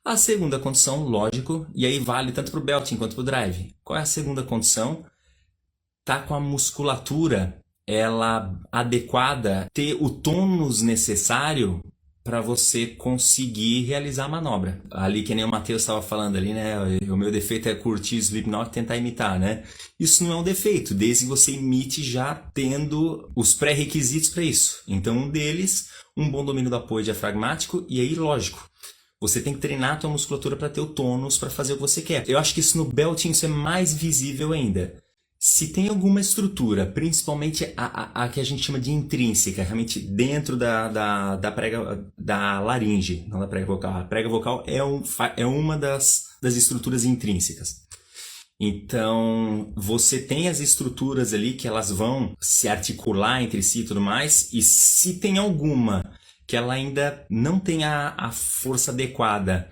A segunda condição, lógico, e aí vale tanto para o belting quanto para o drive. Qual é a segunda condição? Tá com a musculatura ela adequada, ter o tônus necessário para você conseguir realizar a manobra. Ali, que nem o Matheus estava falando ali, né? O meu defeito é curtir Slipknot e tentar imitar, né? Isso não é um defeito, desde que você imite já tendo os pré-requisitos para isso. Então, um deles, um bom domínio do apoio diafragmático, e aí, lógico, você tem que treinar a tua musculatura para ter o tônus para fazer o que você quer. Eu acho que isso no belting isso é mais visível ainda. Se tem alguma estrutura, principalmente a que a gente chama de intrínseca, realmente dentro da prega, da laringe, não da prega vocal. A prega vocal é uma das estruturas intrínsecas. Então, você tem as estruturas ali que elas vão se articular entre si e tudo mais, e se tem alguma que ela ainda não tem a força adequada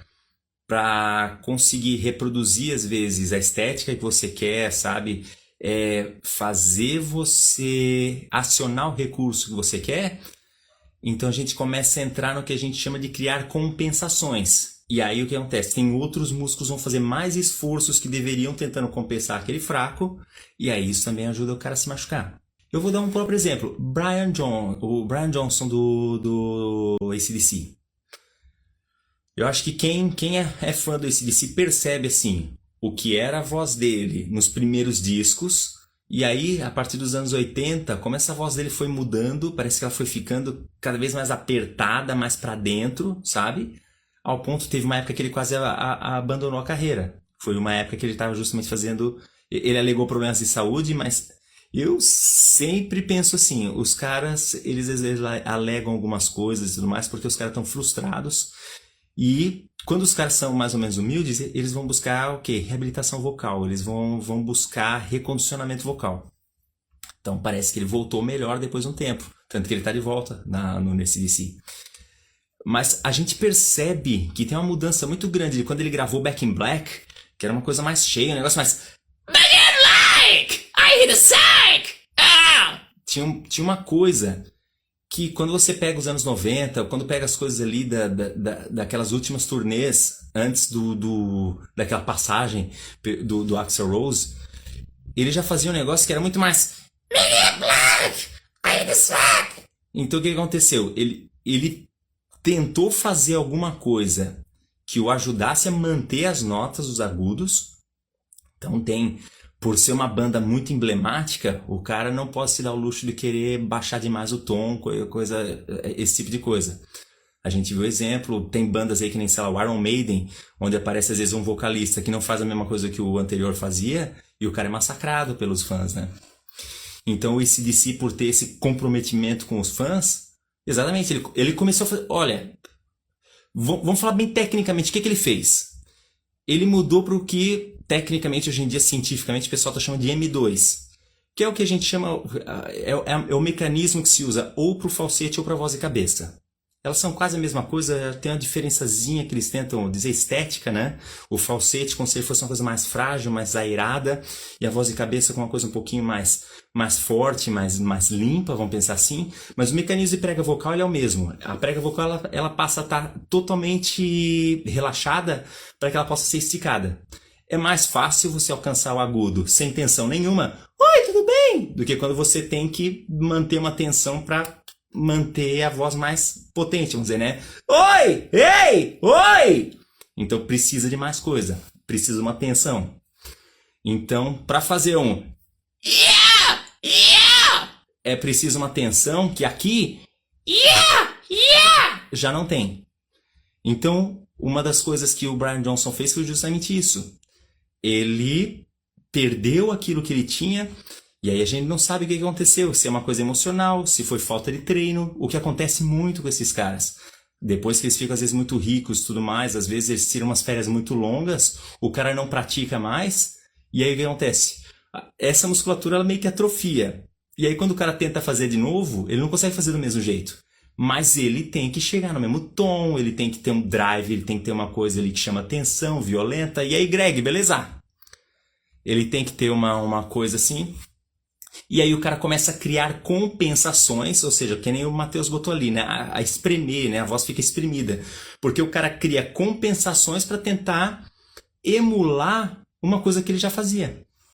para conseguir reproduzir, às vezes, a estética que você quer, sabe? Fazer você acionar o recurso que você quer, então a gente começa a entrar no que a gente chama de criar compensações. E aí o que acontece? Tem outros músculos que vão fazer mais esforços que deveriam tentando compensar aquele fraco, e aí isso também ajuda o cara a se machucar. Eu vou dar um próprio exemplo. O Brian Johnson do AC/DC. Eu acho que quem é fã do AC/DC percebe assim o que era a voz dele nos primeiros discos, e aí, a partir dos anos 80, como essa voz dele foi mudando, parece que ela foi ficando cada vez mais apertada, mais pra dentro, sabe? Ao ponto, teve uma época que ele quase abandonou a carreira. Foi uma época que ele estava justamente fazendo... Ele alegou problemas de saúde, mas eu sempre penso assim, os caras, eles às vezes alegam algumas coisas e tudo mais, porque os caras estão frustrados. E quando os caras são mais ou menos humildes, eles vão buscar o quê? Reabilitação vocal. Eles vão buscar recondicionamento vocal. Então parece que ele voltou melhor depois de um tempo. Tanto que ele está de volta no AC/DC. Mas a gente percebe que tem uma mudança muito grande de quando ele gravou Back in Black, que era uma coisa mais cheia, um negócio mais... Back in Black! I hit a sack! Ah! Tinha uma coisa... que quando você pega os anos 90, quando pega as coisas ali daquelas últimas turnês, antes daquela passagem do Axl Rose, ele já fazia um negócio que era muito mais... Então o que aconteceu? Ele tentou fazer alguma coisa que o ajudasse a manter as notas, os agudos. Então por ser uma banda muito emblemática, o cara não pode se dar o luxo de querer baixar demais o tom, esse tipo de coisa. A gente viu exemplo, tem bandas aí que nem, sei lá, o Iron Maiden, onde aparece às vezes um vocalista que não faz a mesma coisa que o anterior fazia, e o cara é massacrado pelos fãs, né? Então o AC/DC, por ter esse comprometimento com os fãs, exatamente, ele começou a fazer... Olha, vamos falar bem tecnicamente, o que ele fez? Ele mudou para o que... Tecnicamente, hoje em dia, cientificamente, o pessoal está chamando de M2, que é o que a gente chama, é o mecanismo que se usa ou para o falsete ou para a voz e cabeça. Elas são quase a mesma coisa, tem uma diferençazinha que eles tentam dizer estética, né? O falsete como se ele fosse uma coisa mais frágil, mais airada, e a voz e cabeça com uma coisa um pouquinho mais forte, mais limpa, vamos pensar assim. Mas o mecanismo de prega vocal ele é o mesmo. A prega vocal ela passa a estar totalmente relaxada para que ela possa ser esticada. É mais fácil você alcançar o agudo sem tensão nenhuma, oi, tudo bem? Do que quando você tem que manter uma tensão para manter a voz mais potente, vamos dizer, né? Oi! Ei! Oi! Então precisa de mais coisa, precisa de uma tensão. Então, para fazer um yeah! Yeah! É preciso uma tensão que aqui yeah! Yeah! Já não tem. Então, uma das coisas que o Brian Johnson fez foi justamente isso. Ele perdeu aquilo que ele tinha, e aí a gente não sabe o que aconteceu, se é uma coisa emocional, se foi falta de treino, o que acontece muito com esses caras. Depois que eles ficam às vezes muito ricos e tudo mais, às vezes eles tiram umas férias muito longas, o cara não pratica mais, e aí o que acontece? Essa musculatura ela meio que atrofia. E aí quando o cara tenta fazer de novo, ele não consegue fazer do mesmo jeito. Mas ele tem que chegar no mesmo tom, ele tem que ter um drive, ele tem que ter uma coisa ali que chama tensão, violenta. E aí, Greg, beleza? Ele tem que ter uma coisa assim. E aí o cara começa a criar compensações, ou seja, que nem o Matheus botou ali, né? A espremer, né? A voz fica espremida. Porque o cara cria compensações para tentar emular uma coisa que ele já fazia.